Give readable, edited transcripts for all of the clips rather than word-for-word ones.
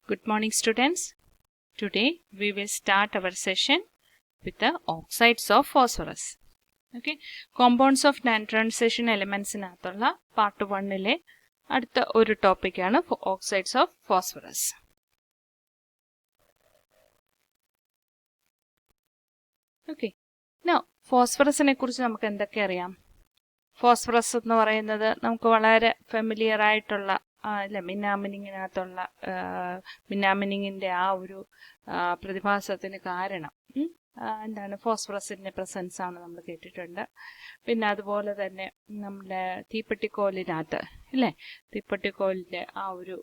Good morning, students. Today we will start our session with the oxides of phosphorus. Okay, compounds of non-transition elements in part 1 ile അടുത്ത ഒരു topic ആണ് oxides of phosphorus. Okay, now phosphorus നെ കുറിച്ച് നമുക്ക് എന്തൊക്കെ അറിയാം? Phosphorus എന്ന് പറയുന്നത് നമുക്ക് വളരെ ഫെമിലിയർ ആയിട്ടുള്ള മിന്നാമിനിങ്ങിന്റെ ആ ഒരു പ്രതിഭാസത്തിന് കാരണം എന്താണ് ഫോസ്ഫറസിന്റെ പ്രസൻസ് ആണ് നമ്മൾ കേട്ടിട്ടുണ്ട്. പിന്നെ അതുപോലെ തന്നെ നമ്മുടെ തീപ്പെട്ടിക്കോലിനകത്ത് ഇല്ലേ, തീപ്പെട്ടിക്കോലിന്റെ ആ ഒരു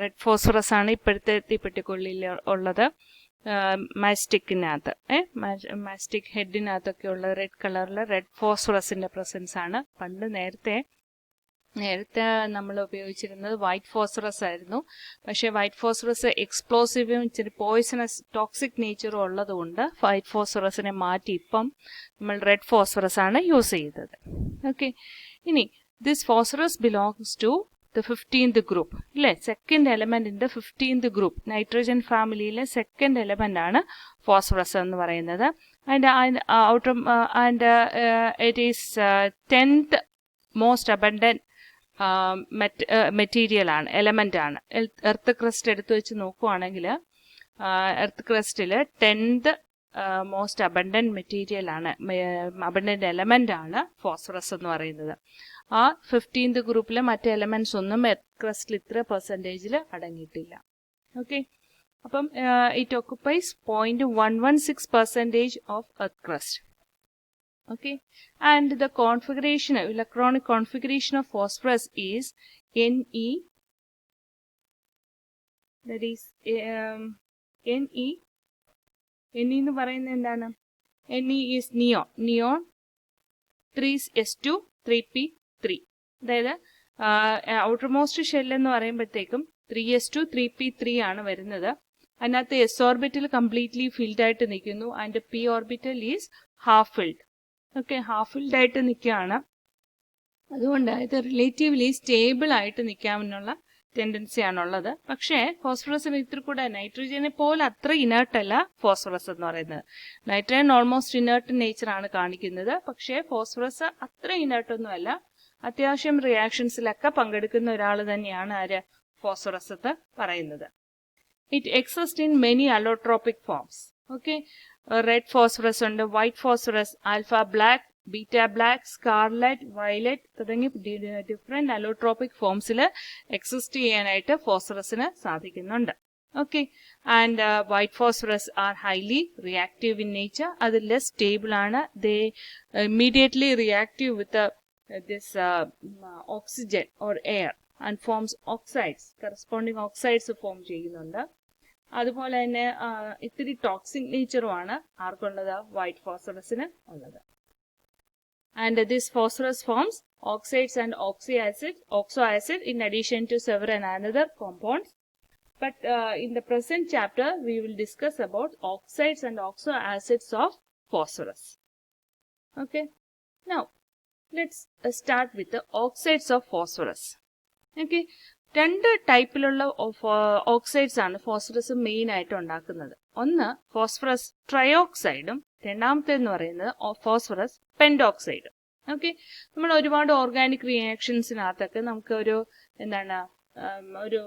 റെഡ് ഫോസ്ഫറസ് ആണ് ഇപ്പോഴത്തെ തീപ്പെട്ടിക്കോലിൽ ഉള്ളത്. മാസ്റ്റിക്കിനകത്ത് മാസ്റ്റിക് ഹെഡിനകത്തൊക്കെ ഉള്ള റെഡ് കളറിൽ റെഡ് ഫോസ്ഫറസിന്റെ പ്രസൻസ് ആണ്. പണ്ട് നേരത്തെ നമ്മൾ ഉപയോഗിച്ചിരുന്നത് വൈറ്റ് ഫോസ്ഫറസ് ആയിരുന്നു. പക്ഷേ വൈറ്റ് ഫോസ്ഫറസ് എക്സ്പ്ലോസീവും ഇച്ചിരി പോയിസണസ് ടോക്സിക് നേച്ചറും ഉള്ളത് കൊണ്ട് വൈറ്റ് ഫോസ്ഫറസിനെ മാറ്റി ഇപ്പം നമ്മൾ റെഡ് ഫോസ്ഫറസ് ആണ് യൂസ് ചെയ്തത്. ഓക്കെ, ഇനി this phosphorus belongs to the 15th group ഇല്ലേ, second element in the 15th group. Nitrogen ഫാമിലിയിലെ സെക്കൻഡ് എലമെന്റ് ആണ് ഫോസ്ഫറസ് എന്ന് പറയുന്നത്. And it is 10th most abundant material ആണ്, എലമെന്റ് ആണ്. എർത്ത് ക്രസ്റ്റ് എടുത്തു വെച്ച് നോക്കുവാണെങ്കിൽ എർത്ത് ക്രസ്റ്റിൽ 10th മോസ്റ്റ് അബണ്ടന്റ് മെറ്റീരിയൽ ആണ്, അബണ്ടന്റ് എലമെന്റ് ആണ് ഫോസ്ഫറസ് എന്ന് പറയുന്നത്. ആ 15th ഗ്രൂപ്പിലെ മറ്റ് എലമെന്റ്സ് ഒന്നും എർത്ത് ക്രസ്റ്റിൽ ഇത്ര പെർസെൻറ്റേജിൽ അടങ്ങിയിട്ടില്ല. ഓക്കെ, അപ്പം it occupies 0.116% of earth crust. Okay, and the configuration, electronic configuration of phosphorus is Ne, that is Ne എന്ന് പറയുന്നത് എന്താണ്? Ne is neon 3s2 3p3. അതായത് ഔട്ടർമോസ്റ്റ് ഷെൽ എന്ന് പറയുമ്പോഴത്തേക്കും 3s2 3p3 ആണ് വരുന്നത്. അതിനകത്ത് s ഓർബിറ്റൽ കംപ്ലീറ്റ്ലി ഫിൽഡ് ആയിട്ട് നിൽക്കുന്നു and p orbital is half filled. Okay, half filled ആയിട്ട് നിൽക്കുകയാണ്. അതുകൊണ്ട് ഇത് റിലേറ്റീവ്ലി സ്റ്റേബിൾ ആയിട്ട് നിൽക്കാനുള്ള ടെൻഡൻസി ആണുള്ളത്. പക്ഷേ ഫോസ്ഫറസിന് ഇത്തിരി കൂടെ നൈട്രജനെ പോലെ അത്ര ഇനേർട്ട് അല്ല ഫോസ്ഫറസ് എന്ന് പറയുന്നത്. നൈട്രജൻ ഓൾമോസ്റ്റ് ഇനേർട്ട് നേച്ചർ ആണ് കാണിക്കുന്നത്. പക്ഷേ ഫോസ്ഫറസ് അത്ര ഇനേർട്ട് ഒന്നും അല്ല. അത്യാവശ്യം റിയാക്ഷൻസിലൊക്കെ പങ്കെടുക്കുന്ന ഒരാൾ തന്നെയാണ് ആര്, ഫോസ്ഫറസ് എന്ന് പറയുന്നത്. It exist in many allotropic forms. Okay, red phosphorus ഉണ്ട്, white phosphorus, alpha black, beta black, scarlet, violet തുടങ്ങി ഡിഫറെന്റ് അലോട്രോപിക് ഫോംസിൽ എക്സിസ്റ്റ് ചെയ്യാനായിട്ട് ഫോസ്ഫറസിന് സാധിക്കുന്നുണ്ട്. Okay, and white phosphorus are highly reactive in nature. അത് ലെസ് സ്റ്റേബിൾ ആണ്. They immediately reactive with this oxygen or air and forms oxides. Corresponding oxides form ചെയ്യുന്നുണ്ട്. അതുപോലെ തന്നെ ഇത്തിരി ടോക്സിക് നേച്ചറുമാണ് ആർക്കുള്ളത്, വൈറ്റ് ഫോസ്ഫറസിന് ഉള്ളത്. And this phosphorus forms oxides and oxo acid in addition to several another compounds. But in the present chapter we will discuss about oxides and oxo acids of phosphorus. Okay, now let's start with the oxides of phosphorus. Okay, രണ്ട് ടൈപ്പിലുള്ള oxides ആണ് phosphorus main ആയിട്ട് ഉണ്ടാക്കുന്നത്. ഒന്ന് phosphorus ട്രയോക്സൈഡും രണ്ടാമത്തേന്ന് പറയുന്നത് phosphorus പെന്റോക്സൈഡും. Okay, നമ്മൾ ഒരുപാട് organic റിയാക്ഷൻസിനകത്തൊക്കെ നമുക്ക് ഒരു ഒരു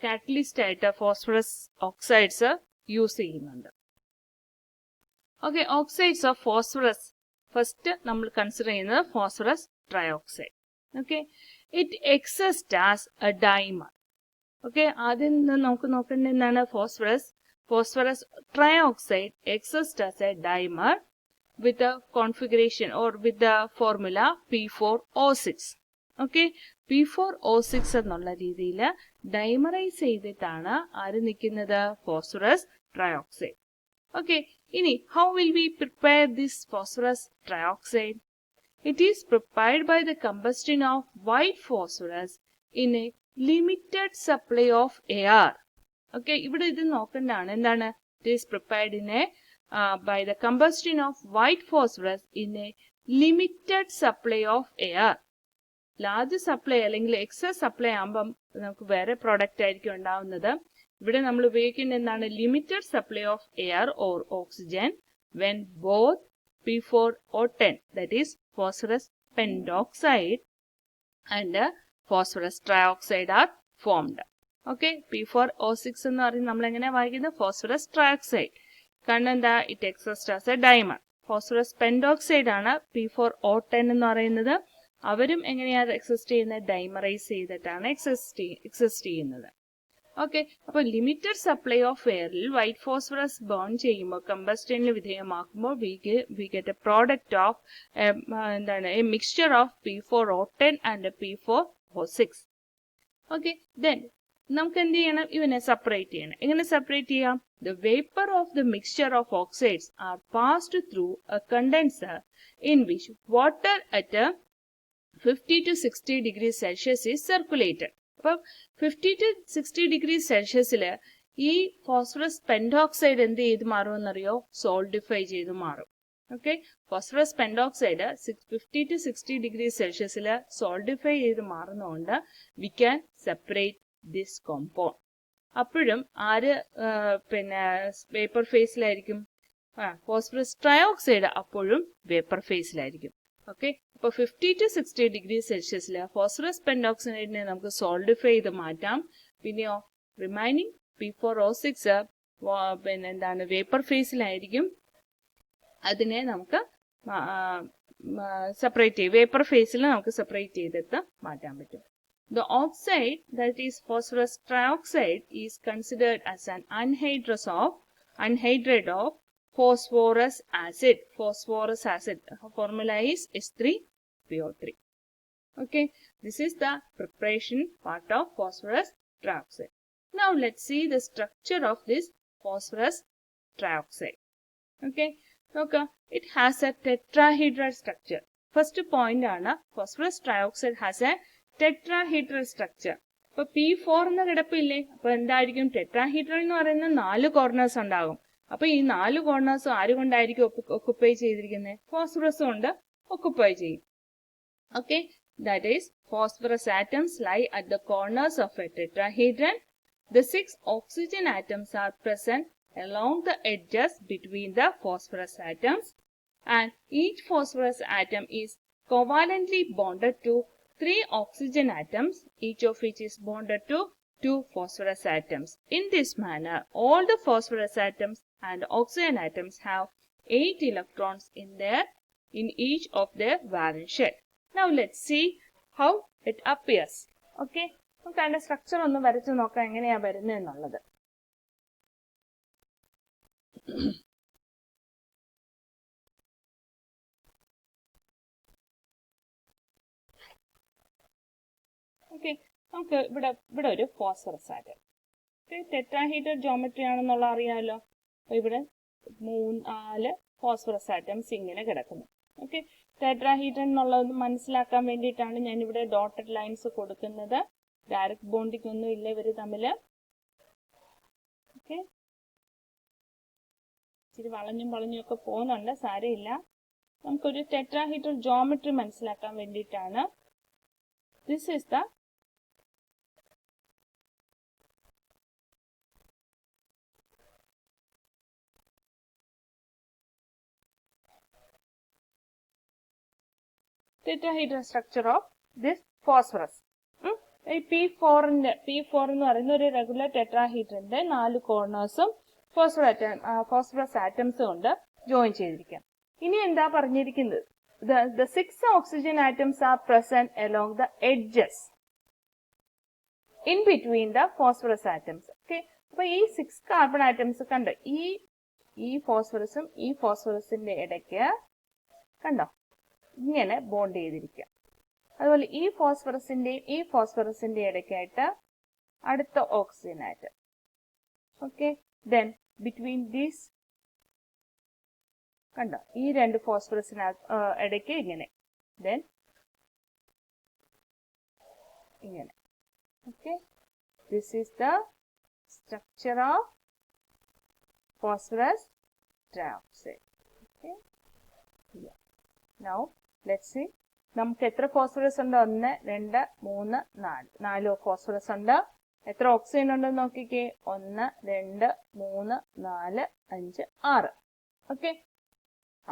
കാറ്റലിസ്റ്റ് ആയിട്ട് ഫോസ്ഫറസ് ഓക്സൈഡ്സ് യൂസ് ചെയ്യുന്നുണ്ട്. Okay, oxides of phosphorus first നമ്മൾ കൺസിഡർ ചെയ്യുന്നത് phosphorus trioxide. Okay, it exist as A dimer. Okay, ആദ്യം നമുക്ക് നോക്കേണ്ട എന്താണ്, phosphorus trioxide exist as A dimer with the configuration or with the formula P4O6. Okay, P4O6 എന്നുള്ള രീതിയിൽ dimerise ചെയ്തിട്ടാണ് ആര് നിൽക്കുന്നത്, ഫോസ്ഫറസ് ട്രയോക്സൈഡ്. ഓക്കെ, ഇനി how will we prepare this phosphorus trioxide? It is prepared by the combustion of white phosphorus in a limited supply of air. Okay, ഇവിടെ ഇത് നോക്കേണ്ടതാണ് എന്താണ്, it is prepared in a by the combustion of white phosphorus in a limited supply of air. Large supply അല്ലെങ്കിൽ excess supply ആകുമ്പം നമുക്ക് വേറെ product ആയിരിക്കും ഉണ്ടാവുന്നത്. ഇവിടെ നമ്മൾ ഉപയോഗിക്കുന്നത് എന്താണ്? Limited supply of air or oxygen when both P4O10, that is phosphorus pentoxide and phosphorus trioxide are formed. Okay, P4O6 എന്ന് പറയുന്നത് നമ്മൾ എങ്ങനെ വായിക്കുന്നത്? Phosphorus trioxide. കാരണം എന്താ? It exist as A dimer. Phosphorus pentoxide ആണ് P4O10 എന്ന് പറയുന്നത്. അവരും എങ്ങനെയാണ് എക്സിസ്റ്റ് ചെയ്യുന്നത്? ഡൈമറൈസ് ചെയ്തിട്ടാണ് എക്സിസ്റ്റ് ചെയ്യുന്നത്. ഓക്കെ, അപ്പോൾ ലിമിറ്റഡ് സപ്ലൈ ഓഫ് എയറിൽ വൈറ്റ് ഫോസ്ഫറസ് ബേൺ ചെയ്യുമ്പോൾ കമ്പസ്റ്റനിൽ വിധേയമാക്കുമ്പോൾ we get a product of എന്താണ്? A mixture of P4O10 and P4O6. Okay, then നമുക്ക് എന്ത് ചെയ്യണം? ഇവനെ സെപ്പറേറ്റ് ചെയ്യണം. എങ്ങനെ സെപ്പറേറ്റ് ചെയ്യാം? The vapor of the mixture of oxides are passed through a condenser in which water at a 50 to 60 degrees Celsius is circulated. അപ്പം 50 to 60 degree സെൽഷ്യസിൽ ഈ phosphorus pentoxide എന്ത് ചെയ്ത് മാറുമെന്നറിയോ? സോൾഡിഫൈ ചെയ്ത് മാറും. Okay, phosphorus pentoxide 50 to 60 degree സെൽഷ്യസിൽ solidify ചെയ്ത് മാറുന്നതുകൊണ്ട് we can separate this compound. അപ്പോഴും ആര് പിന്നെ വേപ്പർ ഫേസിലായിരിക്കും? ഫോസ്ഫറസ് ട്രയോക്സൈഡ് അപ്പോഴും വേപ്പർ ഫേസിലായിരിക്കും. ഓക്കെ, അപ്പോൾ 50 to 60 ഡിഗ്രി സെൽഷ്യസിൽ ഫോസ്ഫറസ് പെന്റോക്സൈഡിനെ നമുക്ക് സോൾഡിഫൈ ചെയ്ത് മാറ്റാം. പിന്നെയോ റിമൈനിങ് P4O6 പിന്നെ എന്താണ്? വേപ്പർ ഫേസിലായിരിക്കും. അതിനെ നമുക്ക് സെപ്പറേറ്റ് ചെയ്യും. വേപ്പർ ഫേസിൽ നമുക്ക് സെപ്പറേറ്റ് ചെയ്തിട്ട് മാറ്റാൻ പറ്റും. The oxide, that is phosphorus trioxide, is considered as an anhydride of phosphorus acid. Phosphorus acid formula is H3PO3. Okay, this is the preparation part of phosphorus trioxide. Now let's see the structure of this phosphorus trioxide. Okay, okay, it has a tetrahedral structure. First point ആണ്, phosphorus trioxide has a tetrahedral structure. ഇപ്പൊ P4 എന്ന കിടപ്പില്ലേ? അപ്പൊ എന്തായിരിക്കും? Tetrahedral എന്ന് പറയുന്ന 4 corners ഉണ്ടാകും. അപ്പൊ ഈ 4 കോർണേഴ്സും ആരുകൊണ്ടായിരിക്കും ഒക്കുപ്പൈ ചെയ്തിരിക്കുന്നത്? ഫോസ്ഫറസ് കൊണ്ട് ഒക്കുപ്പൈ ചെയ്യും. Okay, that is phosphorus atoms lie at the corners of a tetrahedral. The 6 oxygen atoms are present along the edges between the phosphorus atoms, and each phosphorus atom is covalently bonded to 3 oxygen atoms, each of which is bonded to 2 phosphorus atoms. In this manner, all the phosphorus atoms and oxygen atoms have 8 electrons in each of their valence shell. Now let's see how it appears. Okay, നമുക്ക് അതിന്റെ structure ഒന്ന് വരച്ചു നോക്കാം എങ്ങനെയാ വരുന്നത് എന്നുള്ളത്. Okay, നമുക്ക് ഇവിടെ ഒരു ഫോസ്ഫറസ് ആറ്റം. ടെട്രാഹീഡ്രൽ ജോമെട്രി ആണെന്നുള്ള അറിയാമല്ലോ. അപ്പൊ ഇവിടെ 4 ഫോസ്ഫറസ് ആറ്റംസ് ഇങ്ങനെ കിടക്കുന്നു. ഓക്കെ, ടെട്രാഹീഡ്രൽ എന്നുള്ളത് മനസ്സിലാക്കാൻ വേണ്ടിയിട്ടാണ് ഞാൻ ഇവിടെ ഡോട്ടഡ് ലൈൻസ് കൊടുക്കുന്നത്. ഡയറക്റ്റ് ബോണ്ടിങ് ഒന്നും ഇല്ല ഇവര് തമ്മില്. ഓക്കെ, ഇച്ചിരി വളഞ്ഞും ഒക്കെ പോകുന്നുണ്ട്, സാരമില്ല. നമുക്കൊരു ടെട്രാഹീഡ്രൽ ജോമെട്രി മനസ്സിലാക്കാൻ വേണ്ടിയിട്ടാണ്. This is the tetrahedral structure of this phosphorus. ഈ P4 എന്ന് പറയുന്ന ഒരു റെഗുലർ ടെട്രാഹീഡ്രലിന്റെ 4 കോർണേഴ്സും ഫോസ്ഫറസ് ആറ്റംസും കൊണ്ട് ജോയിൻ ചെയ്തിരിക്കാം. ഇനി എന്താ പറഞ്ഞിരിക്കുന്നത്? The 6 oxygen atoms are present along the edges in between the phosphorus atoms. Okay, അപ്പൊ ഈ 6 കാർബൺ ആറ്റംസ് കണ്ടോ? ഈ ഫോസ്ഫറസും ഈ ഫോസ്ഫറസിന്റെ ഇടയ്ക്ക് കണ്ടോ ഇങ്ങനെ ബോണ്ട് ചെയ്തിരിക്കുക. അതുപോലെ ഈ ഫോസ്ഫറസിന്റെ ഇടയ്ക്കായിട്ട് അടുത്ത oxygen atom. Okay, then between these കണ്ടോ ഈ 2 ഫോസ്ഫറസിന് ഇടയ്ക്ക് ഇങ്ങനെ, ദെൻ ഇങ്ങനെ. Okay, this is the structure of phosphorus trioxide. Okay, yeah. Now let's see. നമുക്ക് എത്ര ഫോസ്ഫറസ് ഉണ്ട്? 1 2 3 4 4 ഫോസ്ഫറസ് ഉണ്ട്. എത്ര ഓക്സിജൻ ഉണ്ടെന്ന് നോക്കിക്കേ. 1 2 3 4 5 6. ഓക്കെ,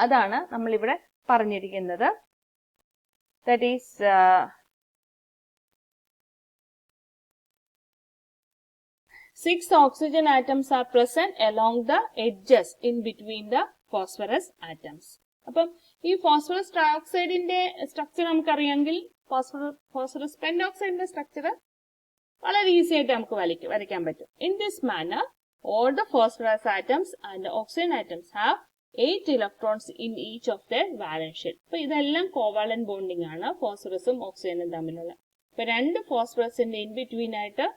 അതാണ് നമ്മൾ ഇവിടെ പറഞ്ഞിരിക്കുന്നത്. That is 6 oxygen atoms are present along the edges in between the phosphorus atoms. അപ്പം ഈ ഫോസ്ഫറസ് ട്രയോക്സൈഡിന്റെ സ്ട്രക്ചർ നമുക്കറിയാമെങ്കിൽ ഫോസ്ഫറസ് പെന്റോക്സൈഡിന്റെ സ്ട്രക്ചർ വളരെ ഈസി ആയിട്ട് നമുക്ക് വരയ്ക്കാൻ പറ്റും. In this manor all the phosphorus atoms and the oxygen atoms have 8 electrons in each of their valence shell. അപ്പൊ ഇതെല്ലാം covalent bonding ആണ് ഫോസ്ഫറസും ഓക്സിജനും തമ്മിലുള്ള. ഇപ്പൊ രണ്ട് ഫോസ്ഫറസിന്റെ ഇൻ ബിറ്റ്വീൻ ആയിട്ട്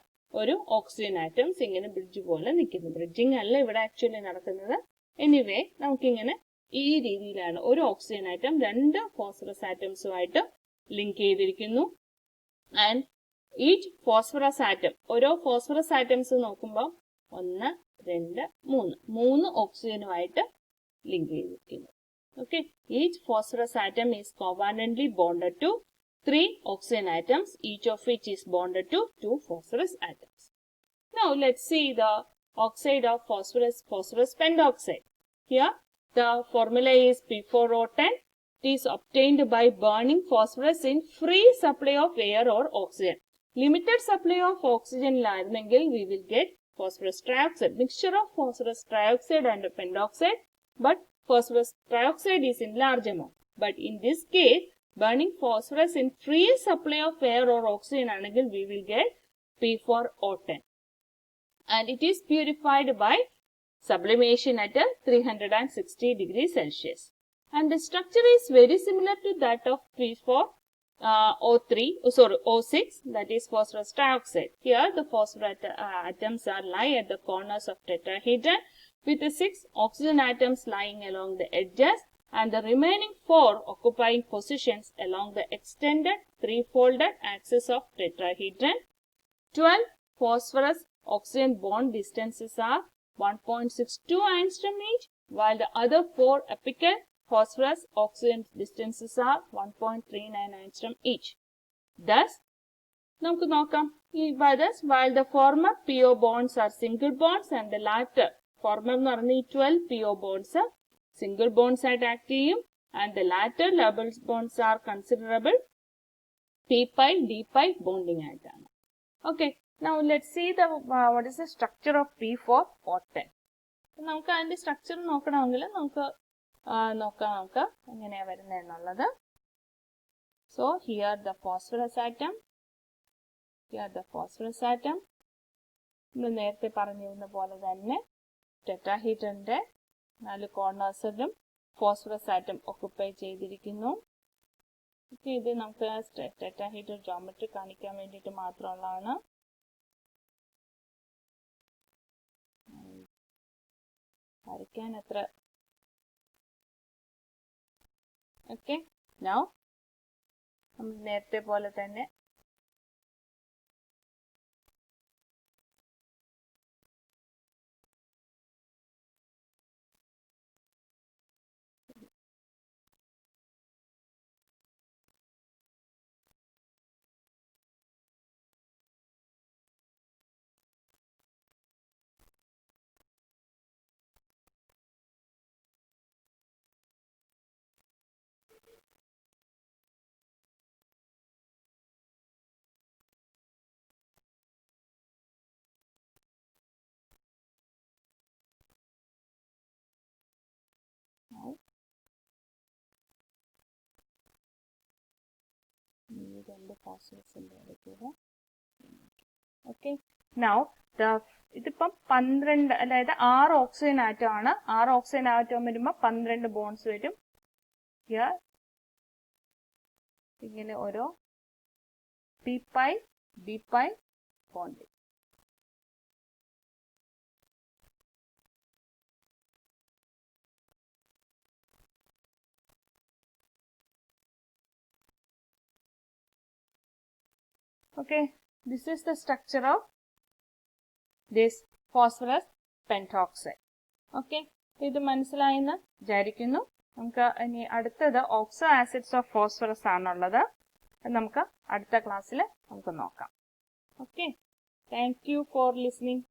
ഒരു ഓക്സിജൻ ആറ്റംസ് ഇങ്ങനെ ബ്രിഡ്ജ് പോലെ നിൽക്കുന്നു. ബ്രിഡ്ജിങ് അല്ല ഇവിടെ ആക്ച്വലി നടക്കുന്നത്. എനിവേ നമുക്കിങ്ങനെ ഈ രീതിയിലാണ് ഒരു ഓക്സിജൻ ആറ്റം രണ്ട് ഫോസ്ഫറസ് ആറ്റംസുമായിട്ട് ലിങ്ക് ചെയ്തിരിക്കുന്നു. ആൻഡ് ഈച്ച് ഫോസ്ഫറസ് ആറ്റം, ഓരോ ഫോസ്ഫറസ് ആറ്റംസ് നോക്കുമ്പോൾ 1 2 3 ഓക്സിജനുമായിട്ട് ലിങ്ക് ചെയ്തിരിക്കുന്നു. Okay, each phosphorus atom is covalently bonded to 3 oxygen atoms, each of which is bonded to 2 phosphorus atoms. Now let's see the oxide of phosphorus, phosphorus pentoxide. Here the formula is P4O10. It is obtained by burning phosphorus in free supply of air or oxygen. Limited supply of oxygen ലായിരുന്നെങ്കിൽ we will get phosphorus trioxide, mixture of phosphorus trioxide and pentoxide, but phosphorus trioxide is in large amount. But in this case, burning phosphorus in free supply of air or oxygen ആണെങ്കിൽ we will get P4O10. And it is purified by sublimation at 360 degrees Celsius. And the structure is very similar to that of O6, that is phosphorus trioxide. Here the phosphorus atoms are lie at the corners of tetrahedron with the 6 oxygen atoms lying along the edges and the remaining 4 occupying positions along the extended three-folded axis of tetrahedron. 12 phosphorus oxygen bond distances are 1.62 angstrom each, while the other 4 apical phosphorus oxygen distances are 1.39 angstrom each. Thus, നമുക്ക് നോക്കാം, while the former PO bonds are single bonds and the latter, former എന്ന് പറഞ്ഞ ഈ 12 PO bonds single bonds ആയിട്ട് act ചെയ്യും, and the latter double bonds are considerable p-pi d-pi bonding ആയിട്ടാണ്. Okay, now let's see the what is the structure of P4O10. നമുക്ക് അതിന്റെ structure നോക്കണമെങ്കിൽ നമുക്ക് എങ്ങനെയാ വരുന്നത് എന്നുള്ളത്. So here the phosphorus atom, നമ്മൾ നേരത്തെ പറഞ്ഞിരുന്ന പോലെ തന്നെ ടെട്രാഹീഡ്രന്റെ 4 കോർണേഴ്സിലും ഫോസ്ഫറസ് ആറ്റം ഒക്കുപ്പൈ ചെയ്തിരിക്കുന്നു. ഇത് നമുക്ക് ടെട്രാഹീഡ്രൽ ജോമെട്രി കാണിക്കാൻ വേണ്ടിയിട്ട് മാത്രമുള്ളതാണ്. വരയ്ക്കാൻ അത്ര ഓക്കെ. നൗ നമ്മൾ നേരത്തെ പോലെ തന്നെ ഓക്കെ. നൗ ഇതിപ്പം 12, അതായത് 6 ഓക്സിജൻ ആറ്റം ആണ്. 6 ഓക്സിജൻ ആറ്റം വരുമ്പോൾ 12 ബോൺസ് വരും. ഇങ്ങനെ ഓരോ p-pi d-pi bond. Okay, this is the structure of this phosphorus pentoxide. Okay, ഇത് മനസ്സിലായെന്ന് വിചാരിക്കുന്നു. നമുക്ക് ഇനി അടുത്തത് ഓക്സോ ആസിഡ്സ് ഓഫ് ഫോസ്ഫറസ് ആണുള്ളത്. നമുക്ക് അടുത്ത ക്ലാസ്സിൽ നമുക്ക് നോക്കാം. Okay. Thank you for listening.